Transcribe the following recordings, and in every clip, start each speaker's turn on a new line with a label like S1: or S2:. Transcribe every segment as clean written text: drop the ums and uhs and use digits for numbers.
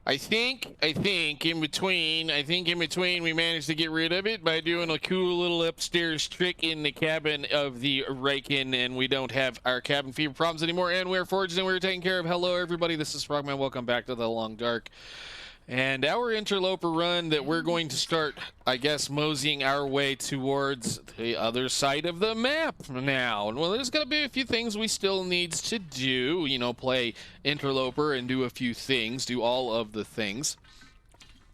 S1: I think in between we managed to get rid of it by doing a cool little upstairs trick in the cabin of the Riken, and we don't have our cabin fever problems anymore, and we're forged and we're taken care of. Hello everybody, this is Frogman. Welcome back to the Long Dark. And our interloper run that we're going to start, I guess, moseying our way towards the other side of the map now. And well, there's going to be a few things we still needs to do, you know, play interloper and do a few things, do all of the things.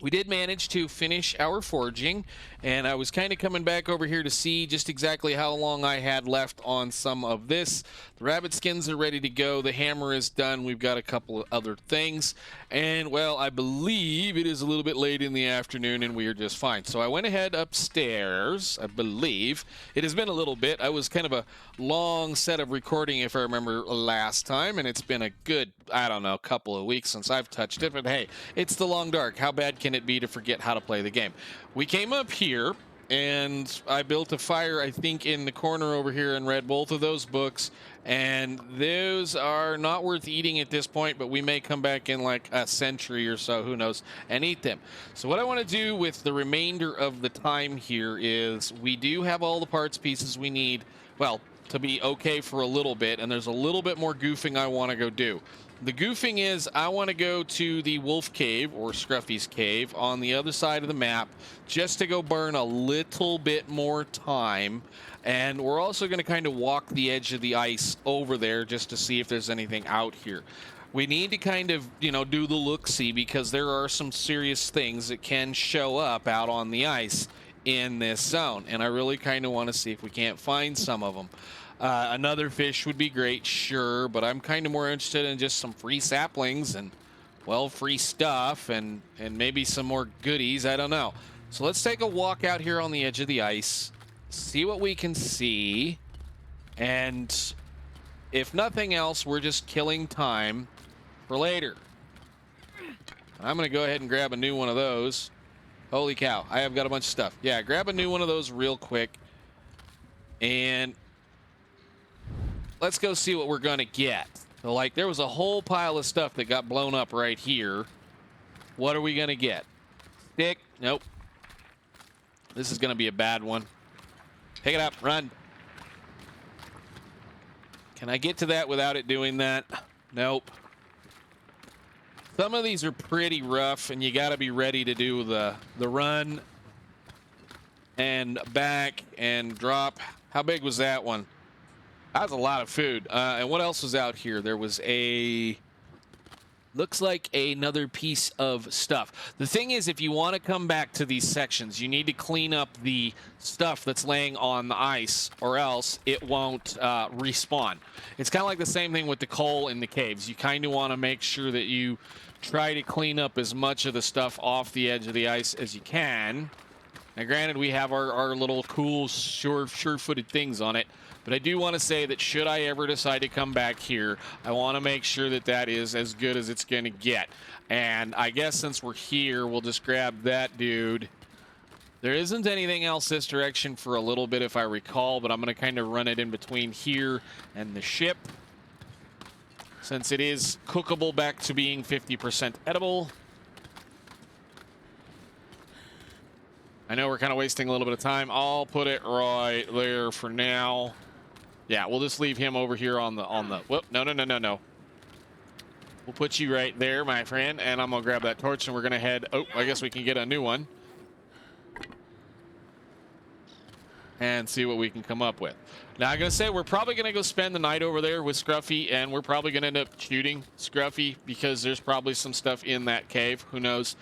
S1: We did manage to finish our forging, and I was kind of coming back over here to see just exactly how long I had left on some of this. The rabbit skins are ready to go. The hammer is done. We've got a couple of other things. And, well, I believe it is a little bit late in the afternoon, and we are just fine. So I went ahead upstairs, I believe. It has been a little bit. I was kind of a long set of recording, if I remember, last time, and it's been a good, I don't know, couple of weeks since I've touched it. But, hey, it's the Long Dark. How bad can it be to forget how to play the game? We came up here, and I built a fire, I think, in the corner over here and read both of those books. And those are not worth eating at this point, but we may come back in like a century or so, who knows, and eat them. So what I want to do with the remainder of the time here is we do have all the parts pieces we need, well, to be okay for a little bit, and there's a little bit more goofing I want to go do. The goofing is I want to go to the Wolf Cave, or Scruffy's Cave, on the other side of the map, just to go burn a little bit more time. And we're also going to kind of walk the edge of the ice over there just to see if there's anything out here. We need to kind of, you know, do the look-see, because there are some serious things that can show up out on the ice in this zone. And I really kind of want to see if we can't find some of them. Another fish would be great, sure, but I'm kind of more interested in just some free saplings and, well, free stuff and maybe some more goodies. I don't know. So let's take a walk out here on the edge of the ice, see what we can see, and if nothing else, we're just killing time for later. I'm going to go ahead and grab a new one of those. Holy cow, I have got a bunch of stuff. Yeah, grab a new one of those real quick, and let's go see what we're going to get. So, like, there was a whole pile of stuff that got blown up right here. What are we going to get? Stick? Nope. This is going to be a bad one. Pick it up. Run. Can I get to that without it doing that? Nope. Some of these are pretty rough, and you got to be ready to do the run and back and drop. How big was that one? That was a lot of food. And what else was out here? There was looks like another piece of stuff. The thing is, if you want to come back to these sections, you need to clean up the stuff that's laying on the ice, or else it won't respawn. It's kind of like the same thing with the coal in the caves. You kind of want to make sure that you try to clean up as much of the stuff off the edge of the ice as you can. Now, granted, we have our little cool, sure-footed things on it. But I do want to say that should I ever decide to come back here, I want to make sure that that is as good as it's going to get. And I guess since we're here, we'll just grab that dude. There isn't anything else this direction for a little bit, if I recall, but I'm going to kind of run it in between here and the ship, since it is cookable back to being 50% edible. I know we're kind of wasting a little bit of time. I'll put it right there for now. Yeah, we'll just leave him over here on the whoop, no. We'll put you right there, my friend, and I'm gonna grab that torch and we're gonna head, oh, I guess we can get a new one and see what we can come up with. Now, I'm gonna say we're probably gonna go spend the night over there with Scruffy, and we're probably gonna end up shooting Scruffy because there's probably some stuff in that cave. Who knows?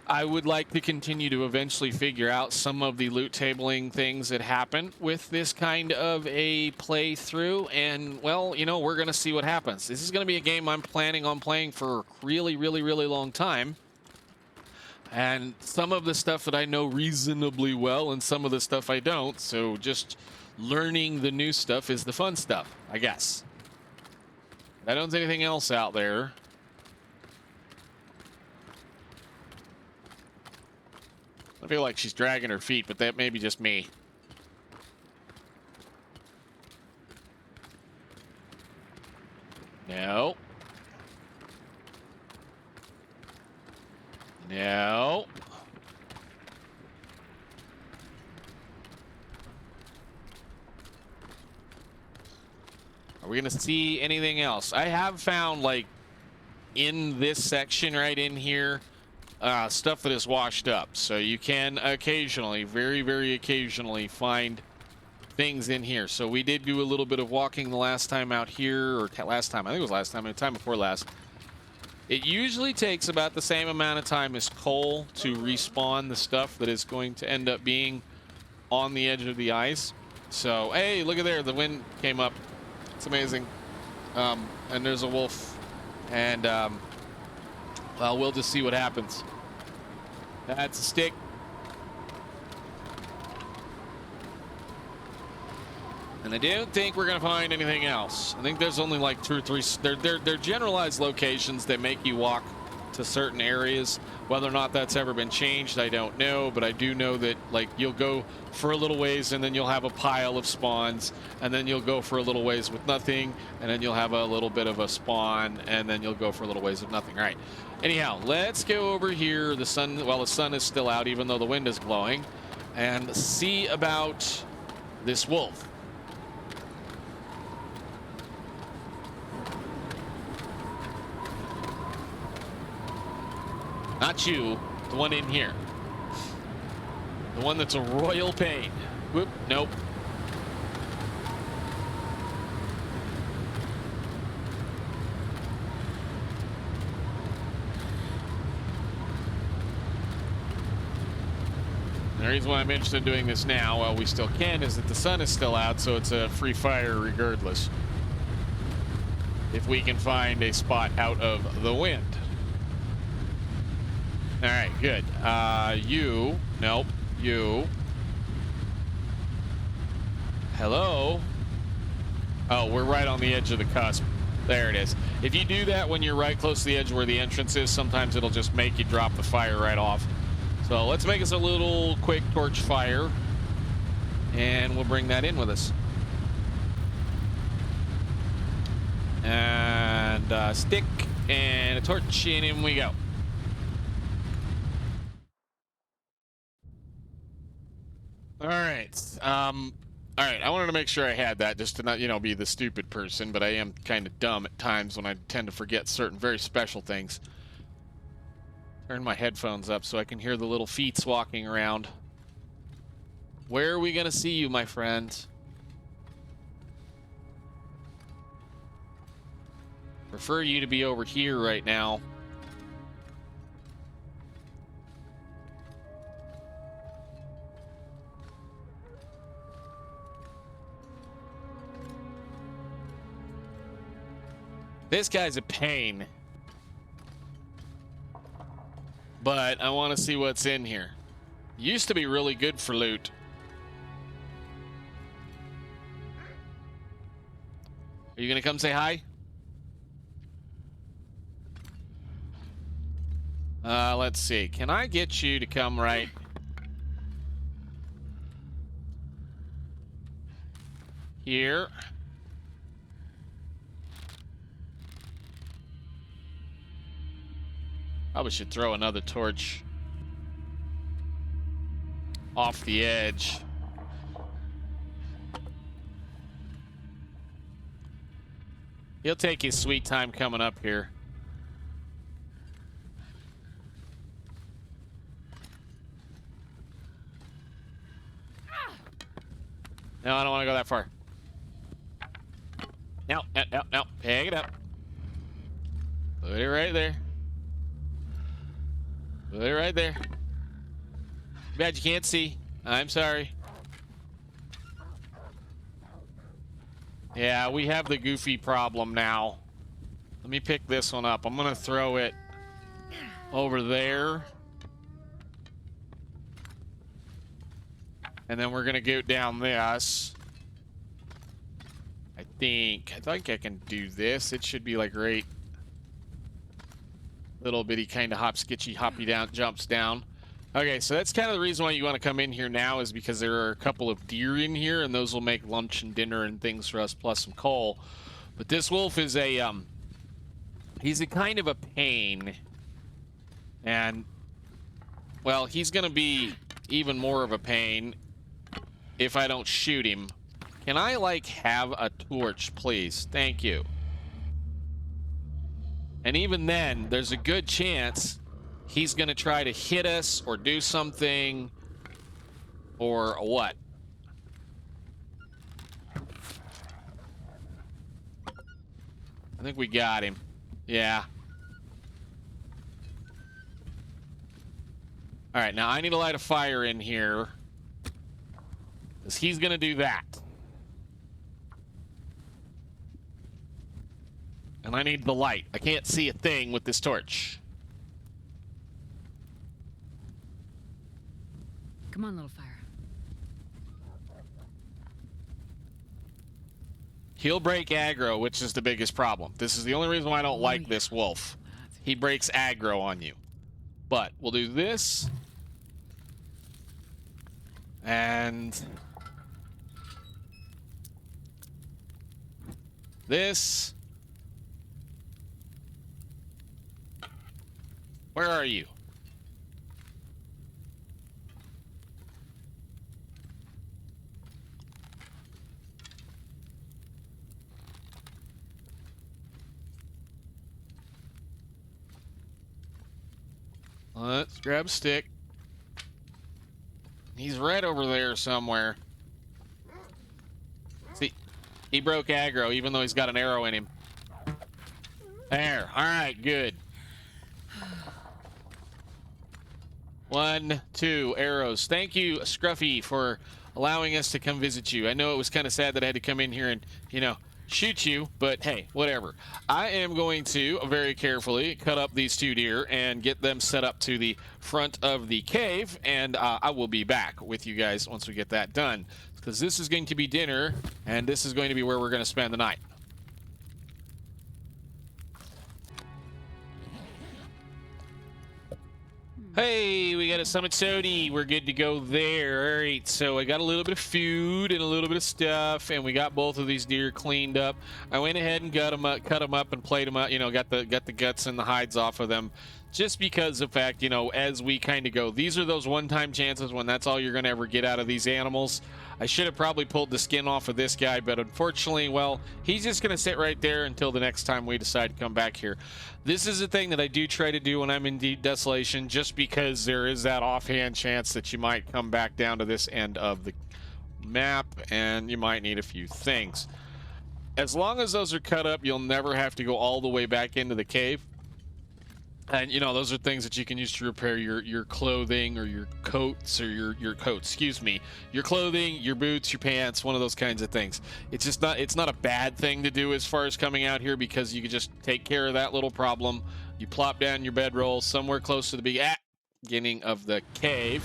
S1: I would like to continue to eventually figure out some of the loot tabling things that happen with this kind of a playthrough. And, well, you know, we're going to see what happens. This is going to be a game I'm planning on playing for a really, really, really long time. And some of the stuff that I know reasonably well and some of the stuff I don't. So just learning the new stuff is the fun stuff, I guess. I don't see anything else out there. I feel like she's dragging her feet, but that may be just me. No. No. Are we gonna see anything else? I have found, like, in this section right in here, stuff that is washed up. So you can occasionally, very, very occasionally, find things in here. So we did do a little bit of walking the last time out here, or last time, I think it was last time, the time before last. It usually takes about the same amount of time as coal to respawn the stuff that is going to end up being on the edge of the ice. So, hey, look at there, the wind came up. It's amazing. And there's a wolf. And, well, we'll just see what happens. That's a stick. And I don't think we're gonna find anything else. I think there's only like 2 or 3. They're generalized locations that make you walk to certain areas. Whether or not that's ever been changed, I don't know. But I do know that, like, you'll go for a little ways and then you'll have a pile of spawns, and then you'll go for a little ways with nothing, and then you'll have a little bit of a spawn, and then you'll go for a little ways with nothing. All right. Anyhow, let's go over here. The sun, well, the sun is still out, even though the wind is blowing, and see about this wolf. Not you, the one in here. The one that's a royal pain. Whoop, nope. And the reason why I'm interested in doing this now, while we still can, is that the sun is still out, so it's a free fire regardless. If we can find a spot out of the wind. All right, good. You, nope, you. Hello? Oh, we're right on the edge of the cusp. There it is. If you do that when you're right close to the edge where the entrance is, sometimes it'll just make you drop the fire right off. So let's make us a little quick torch fire, and we'll bring that in with us. And a stick and a torch, and in we go. All right. All right. I wanted to make sure I had that, just to not, be the stupid person, but I am kind of dumb at times when I tend to forget certain very special things. Turn my headphones up so I can hear the little feets walking around. Where are we going to see you, my friend? Prefer you to be over here right now. This guy's a pain. But I want to see what's in here. Used to be really good for loot. Are you going to come say hi? Let's see. Can I get you to come right here? Probably should throw another torch off the edge. He'll take his sweet time coming up here. No, I don't want to go that far. No, no, no, no. Pick it up. Put it right there. Put it right there. Bad you can't see. I'm sorry. Yeah, we have the goofy problem now. Let me pick this one up. I'm going to throw it over there. And then we're going to go down this. I think I can do this. It should be like right. Little bitty kind of hop, sketchy, hoppy down, jumps down. Okay, so that's kind of the reason why you want to come in here now, is because there are a couple of deer in here, and those will make lunch and dinner and things for us, plus some coal. But this wolf is a, he's a kind of a pain. And Well, he's gonna be even more of a pain if I don't shoot him. Can I, like, have a torch, please? Thank you. And even then, there's a good chance he's gonna try to hit us or do something or what. I think we got him. Yeah. All right, now I need to light a fire in here because he's gonna do that. And I need the light. I can't see a thing with this torch.
S2: Come on, little fire.
S1: He'll break aggro, which is the biggest problem. This is the only reason why I don't like this wolf. He breaks aggro on you. But we'll do this. And this. Where are you? Let's grab a stick. He's right over there somewhere. See, he broke aggro even though he's got an arrow in him. There. All right, good. 1, 2 arrows. Thank you, Scruffy, for allowing us to come visit you. I know it was kind of sad that I had to come in here and, you know, shoot you, but hey, whatever. I am going to very carefully cut up these 2 deer and get them set up to the front of the cave, and I will be back with you guys once we get that done, because this is going to be dinner, and this is going to be where we're going to spend the night. Hey, we got a Summit Sody. We're good to go there. All right, so I got a little bit of food and a little bit of stuff, and we got both of these deer cleaned up. I went ahead and got them up, cut them up, and played them up. You know, got the guts and the hides off of them, just because of the fact, you know, as we kind of go, these are those one-time chances when that's all you're going to ever get out of these animals. I should have probably pulled the skin off of this guy, but unfortunately, well, he's just going to sit right there until the next time we decide to come back here. This is a thing that I do try to do when I'm in Desolation, just because there is that offhand chance that you might come back down to this end of the map and you might need a few things. As long as those are cut up, you'll never have to go all the way back into the cave. And, you know, those are things that you can use to repair your clothing or your coats or your coats, excuse me, your clothing, your boots, your pants, one of those kinds of things. It's just not, it's not a bad thing to do as far as coming out here, because you can just take care of that little problem. You plop down your bedroll somewhere close to the beginning of the cave.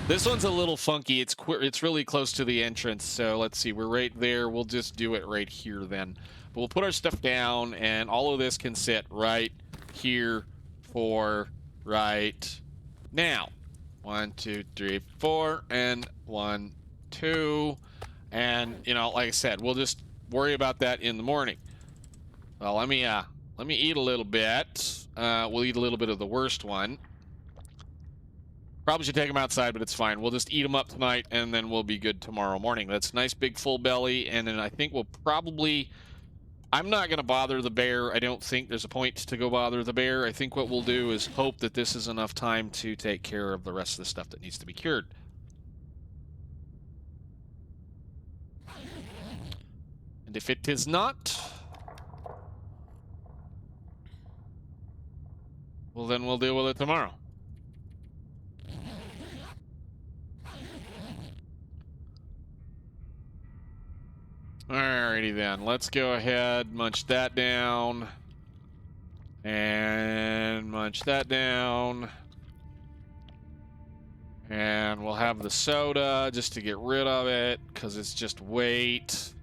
S1: This one's a little funky. It's really close to the entrance. So let's see, we're right there. We'll just do it right here then. But we'll put our stuff down, and all of this can sit right here for right now. 1, 2, 3, 4, and 1, 2. And, you know, like I said, we'll just worry about that in the morning. Well, let me eat a little bit. We'll eat a little bit of the worst one. Probably should take them outside, but it's fine. We'll just eat them up tonight, and then we'll be good tomorrow morning. That's a nice big full belly, and then I think we'll probably... I'm not going to bother the bear. I don't think there's a point to go bother the bear. I think what we'll do is hope that this is enough time to take care of the rest of the stuff that needs to be cured. And if it is not, well, then we'll deal with it tomorrow. Alrighty then, let's go ahead, munch that down, and munch that down, and we'll have the soda just to get rid of it, because it's just weight.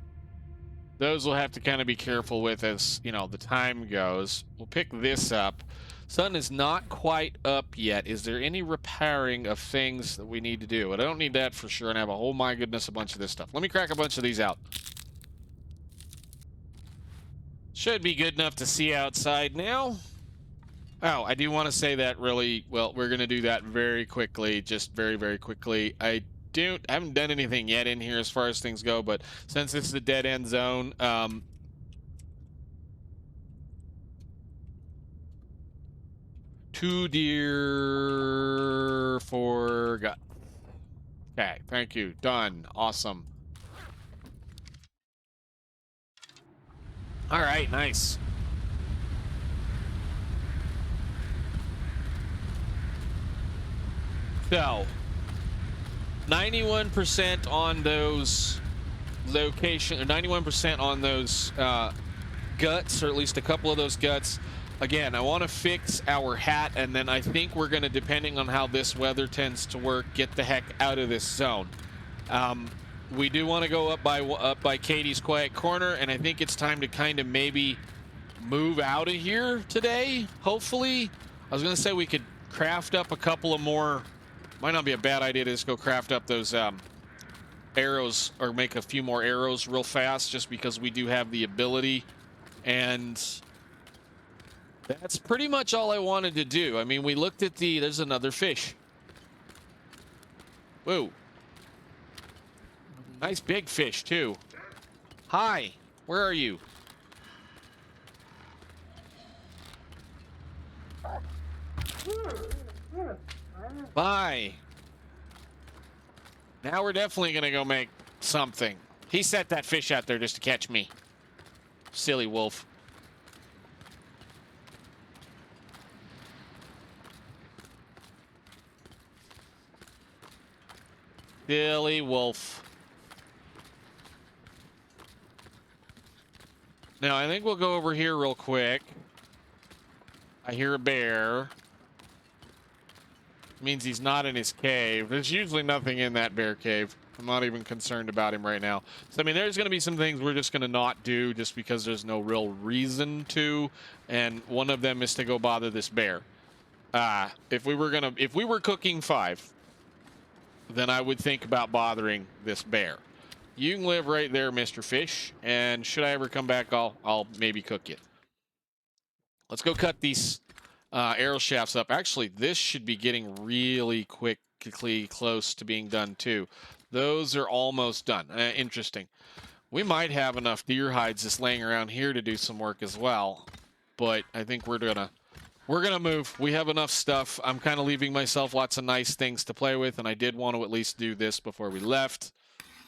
S1: Those we'll have to kind of be careful with as, you know, the time goes. We'll pick this up. Sun is not quite up yet. Is there any repairing of things that we need to do? But I don't need that for sure, and I have a whole, my goodness, a bunch of this stuff. Let me crack a bunch of these out. Should be good enough to see outside now. Oh, I do want to say that really well. We're going to do that very quickly, just very, very quickly. I haven't done anything yet in here as far as things go, but since this is a dead end zone, 2 deer for gut. Okay, thank you. Done. Awesome. All right, nice. So, 91% on those location, or 91% on those guts, or at least a couple of those guts. Again, I want to fix our hat, and then I think we're going to, depending on how this weather tends to work, get the heck out of this zone. We do want to go up by Katie's Quiet Corner, and I think it's time to kind of maybe move out of here today, hopefully. I was going to say we could craft up a couple of more. Might not be a bad idea to just go craft up those arrows, or make a few more arrows real fast, just because we do have the ability. And that's pretty much all I wanted to do. I mean, we looked at there's another fish. Whoa. Nice big fish too. Hi, where are you? Bye. Now we're definitely gonna go make something. He set that fish out there just to catch me. Silly wolf. Silly wolf. Now, I think we'll go over here real quick. I hear a bear. Means he's not in his cave. There's usually nothing in that bear cave. I'm not even concerned about him right now. So, I mean, there's going to be some things we're just going to not do just because there's no real reason to. And one of them is to go bother this bear. If we were cooking 5, then I would think about bothering this bear. You can live right there, Mr. Fish, and should I ever come back, I'll maybe cook you. Let's go cut these arrow shafts up. Actually, this should be getting really quickly close to being done too. Those are almost done. Interesting. We might have enough deer hides just laying around here to do some work as well, but I think we're gonna move. We have enough stuff. I'm kind of leaving myself lots of nice things to play with, and I did want to at least do this before we left,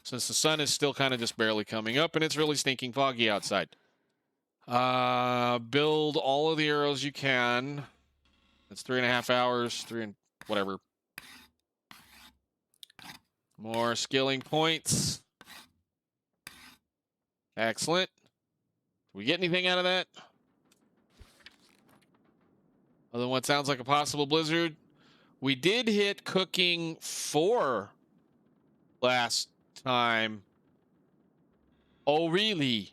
S1: since the sun is still kind of just barely coming up and it's really stinking foggy outside. Build all of the arrows you can. It's 3.5 hours, whatever. More skilling points. Excellent. Did we get anything out of that? Other than what sounds like a possible blizzard. We did hit cooking 4 last time. Oh, really?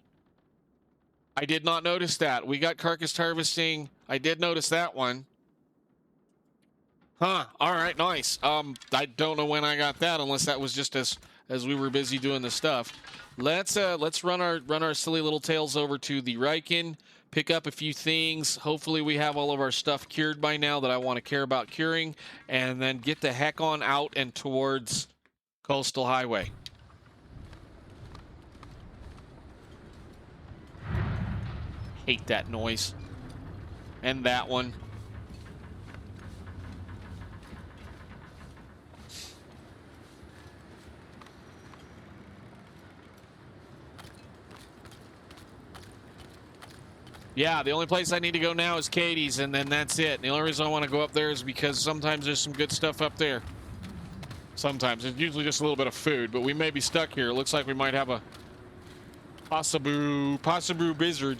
S1: I did not notice that. We got carcass harvesting. I did notice that one. Huh. All right, nice. I don't know when I got that, unless that was just as we were busy doing the stuff. Let's run our silly little tails over to the Riken, pick up a few things. Hopefully we have all of our stuff cured by now that I want to care about curing, and then get the heck on out and towards Coastal Highway. Hate that noise. And that one. Yeah, the only place I need to go now is Katie's, and then that's it. The only reason I want to go up there is because sometimes there's some good stuff up there. Sometimes. It's usually just a little bit of food, but we may be stuck here. It looks like we might have a possible blizzard.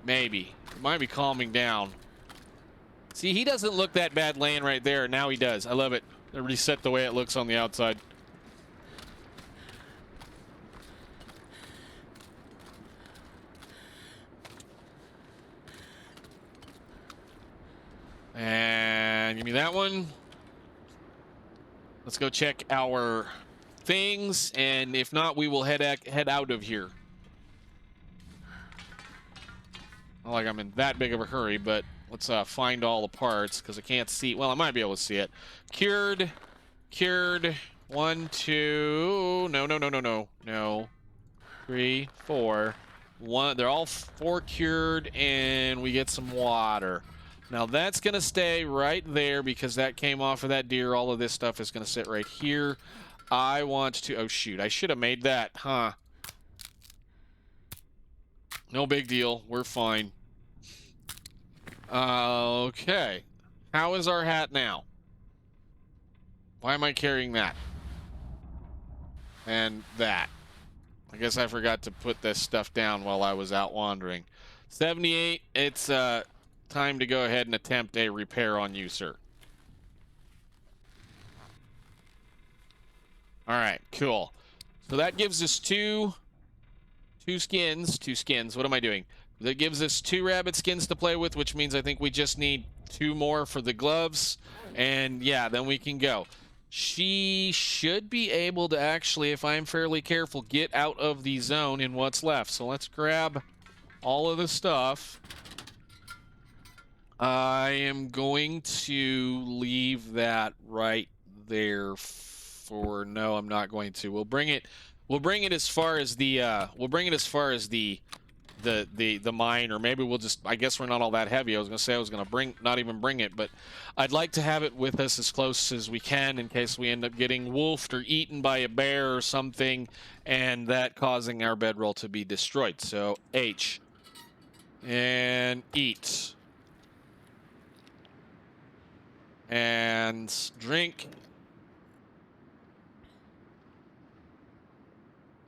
S1: Maybe. It might be calming down. See, he doesn't look that bad laying right there. Now he does. I love it. They reset the way it looks on the outside. And give me that one. Let's go check our things, and if not, we will head out of here. Not like I'm in that big of a hurry, but let's find all the parts, because I can't see. Well, I might be able to see it. Cured. 1, 2. No. 3, 4. 1. They're all 4 cured, and we get some water. Now that's gonna stay right there because that came off of that deer. All of this stuff is gonna sit right here. I want to. Oh shoot! I should have made that, huh? No big deal. We're fine. Okay. How is our hat now? Why am I carrying that? And that. I guess I forgot to put this stuff down while I was out wandering. 78. It's time to go ahead and attempt a repair on you, sir. All right, cool. So that gives us two skins. What am I doing? That gives us 2 rabbit skins to play with, which means I think we just need 2 more for the gloves. And yeah, then we can go. She should be able to actually, if I'm fairly careful, get out of the zone in what's left. So let's grab all of the stuff. I am going to leave that right there for... No, I'm not going to. We'll bring it as far as the the mine, or maybe we'll just... I guess we're not all that heavy. I was gonna say I was gonna not even bring it, but I'd like to have it with us as close as we can in case we end up getting wolfed or eaten by a bear or something, and that causing our bedroll to be destroyed. So H and eat and drink,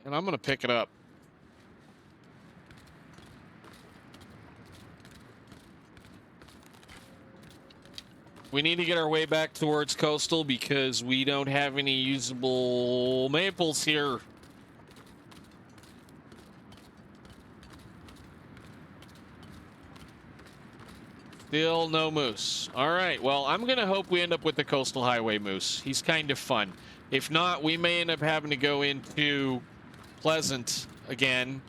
S1: and I'm gonna pick it up. We need to get our way back towards coastal because we don't have any usable maples here. Still no moose. All right, well, I'm going to hope we end up with the coastal highway moose. He's kind of fun. If not, we may end up having to go into Pleasant again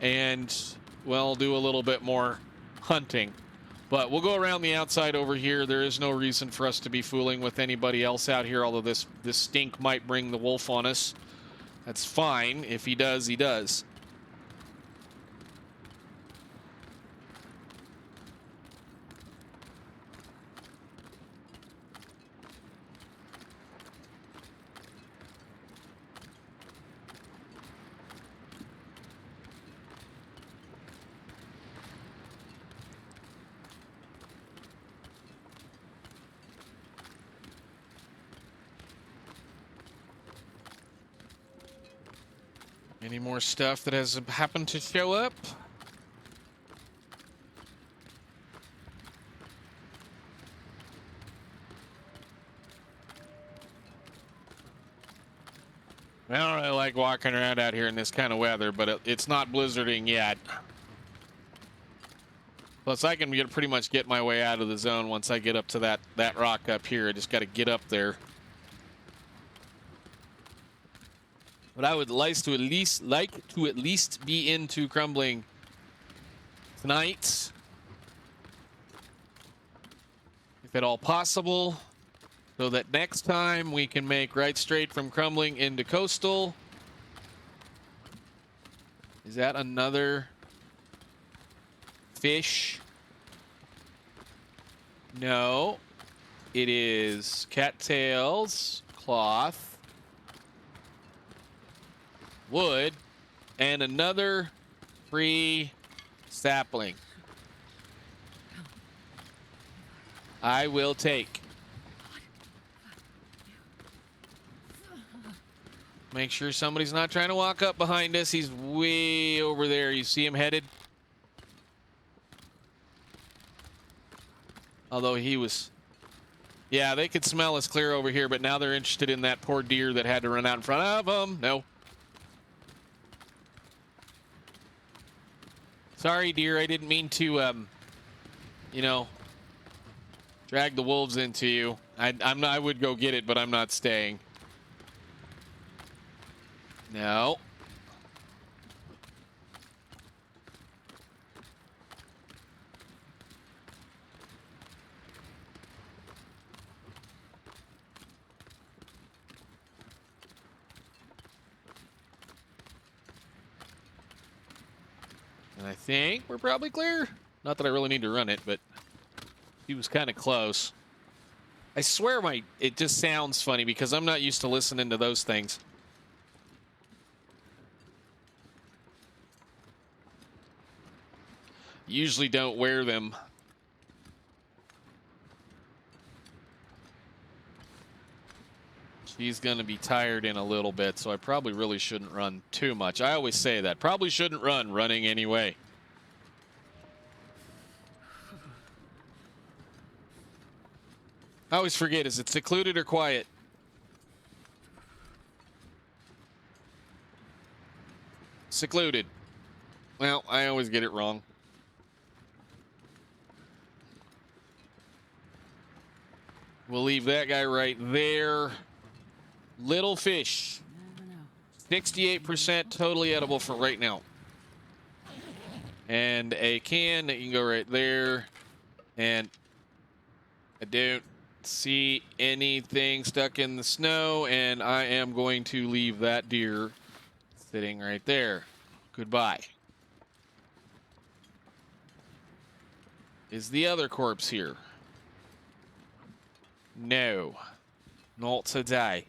S1: and, well, do a little bit more hunting. But we'll go around the outside over here. There is no reason for us to be fooling with anybody else out here, although this stink might bring the wolf on us. That's fine. If he does, he does. Any more stuff that has happened to show up? I don't really like walking around out here in this kind of weather, but it's not blizzarding yet. Plus, I can pretty much get my way out of the zone once I get up to that rock up here. I just got to get up there. But I would like to at least be into crumbling tonight, if at all possible, so that next time we can make right straight from crumbling into coastal. Is that another fish? No, it is cattails, cloth, wood, and another free sapling. I will take. Make sure somebody's not trying to walk up behind us. He's way over there. You see him headed? Although he was... Yeah, they could smell us clear over here, but now they're interested in that poor deer that had to run out in front of them. No. Sorry, deer. I didn't mean to, you know, drag the wolves into you. I would go get it, but I'm not staying. No. And I think we're probably clear. Not that I really need to run it, but he was kind of close. I swear it just sounds funny because I'm not used to listening to those things. Usually don't wear them. She's going to be tired in a little bit, so I probably really shouldn't run too much. I always say that. Probably shouldn't run running anyway. I always forget, is it secluded or quiet? Secluded. Well, I always get it wrong. We'll leave that guy right there. Little fish. 68% totally edible for right now. And a can that you can go right there. And I don't see anything stuck in the snow, and I am going to leave that deer sitting right there. Goodbye. Is the other corpse here? No. Not today.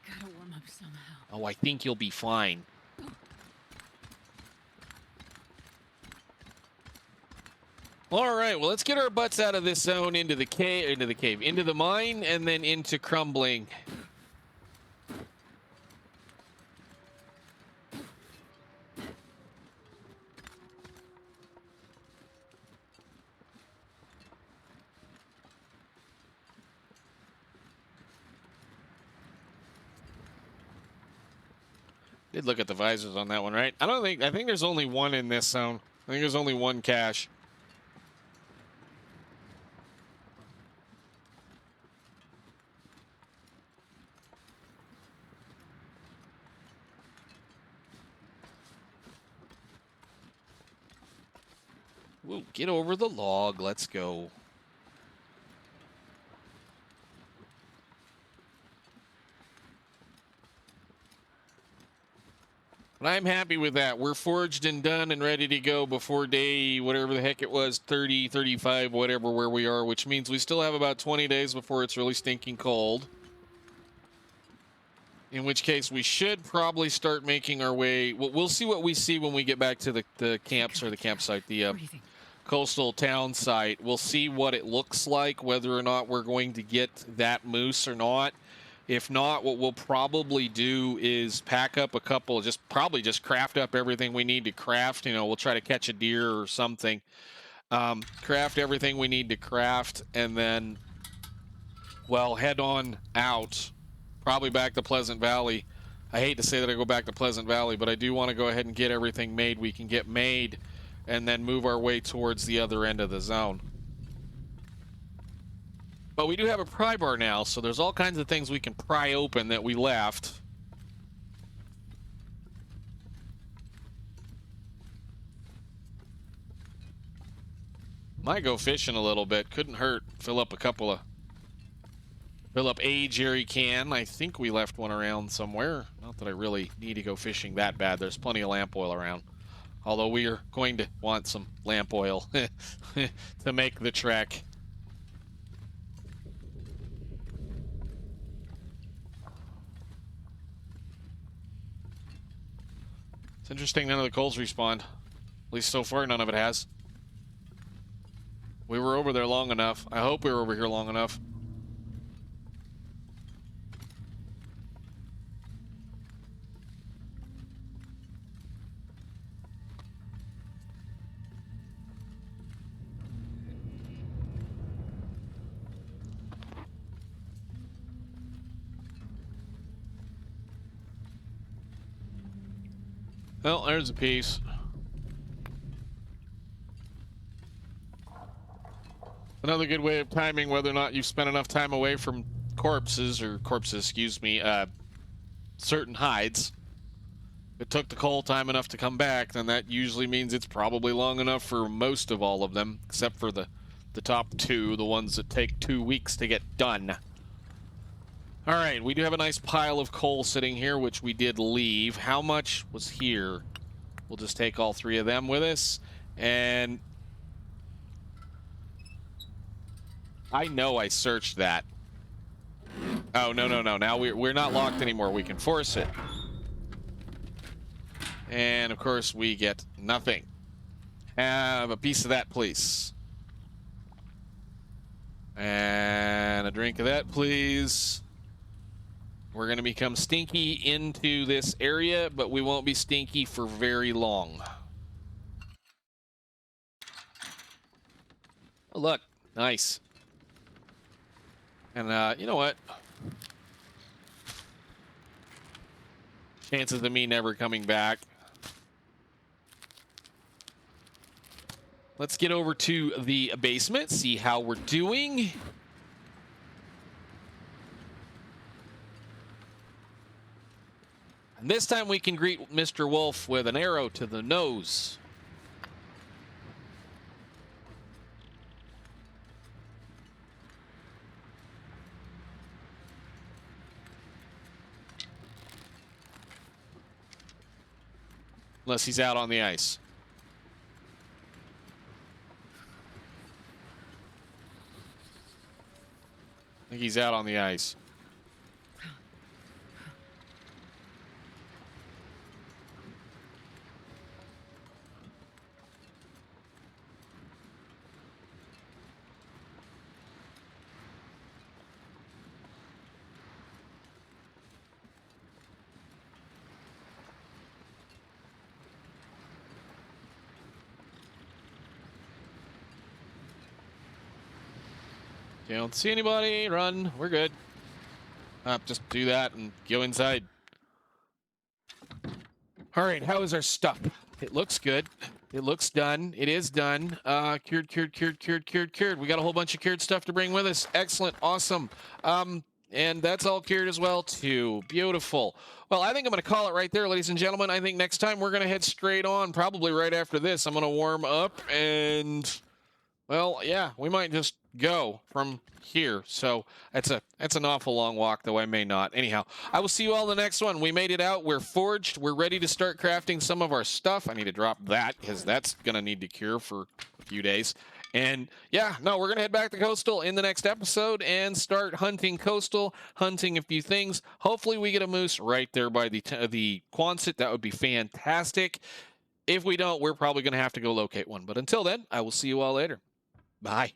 S2: Gotta warm up somehow.
S1: Oh, I think you'll be fine. All right, well, let's get our butts out of this zone into the mine, and then into crumbling. Did look at the visors on that one, right? I think there's only one in this zone. I think there's only one cache. Whoa, get over the log. Let's go. But I'm happy with that. We're forged and done and ready to go before day, whatever the heck it was, 30, 35, whatever, where we are, which means we still have about 20 days before it's really stinking cold. In which case, we should probably start making our way. We'll see what we see when we get back to the camps or the campsite, the coastal town site. We'll see what it looks like, whether or not we're going to get that moose or not. If not, what we'll probably do is pack up a couple, probably just craft up everything we need to craft. You know, we'll try to catch a deer or something. Craft everything we need to craft, and then, well, head on out. Probably back to Pleasant Valley. I hate to say that I go back to Pleasant Valley, but I do want to go ahead and get everything made we can get made, and then move our way towards the other end of the zone. But we do have a pry bar now, so there's all kinds of things we can pry open that we left. Might go fishing a little bit. Couldn't hurt. Fill up a jerry can. I think we left one around somewhere. Not that I really need to go fishing that bad. There's plenty of lamp oil around. Although we are going to want some lamp oil to make the trek. It's interesting none of the coals respawned. At least so far, none of it has. We were over there long enough. I hope we were over here long enough. Well, there's a piece. Another good way of timing whether or not you've spent enough time away from corpses, excuse me, certain hides. If it took the coal time enough to come back, then that usually means it's probably long enough for most of all of them, except for the top two, the ones that take 2 weeks to get done. All right, we do have a nice pile of coal sitting here, which we did leave. How much was here? We'll just take all 3 of them with us, and I know I searched that. Oh, no, no, no. Now we're not locked anymore. We can force it. And, of course, we get nothing. Have a piece of that, please. And a drink of that, please. We're going to become stinky into this area, but we won't be stinky for very long. Oh, look. Nice. And, you know what? Chances of me never coming back. Let's get over to the basement, see how we're doing. And this time we can greet Mr. Wolf with an arrow to the nose. Unless he's out on the ice. I think he's out on the ice. You don't see anybody, run, we're good. Just do that and go inside. All right, how is our stuff? It looks good. It looks done. It is done. Cured. We got a whole bunch of cured stuff to bring with us. Excellent, awesome. And that's all cured as well, too. Beautiful. Well, I think I'm going to call it right there, ladies and gentlemen. I think next time we're going to head straight on, probably right after this. I'm going to warm up and... well, yeah, we might just go from here. So that's an awful long walk, though I may not. Anyhow, I will see you all in the next one. We made it out. We're forged. We're ready to start crafting some of our stuff. I need to drop that because that's going to need to cure for a few days. And yeah, no, we're going to head back to Coastal in the next episode and start hunting Coastal, hunting a few things. Hopefully we get a moose right there by the Quonset. That would be fantastic. If we don't, we're probably going to have to go locate one. But until then, I will see you all later. Bye.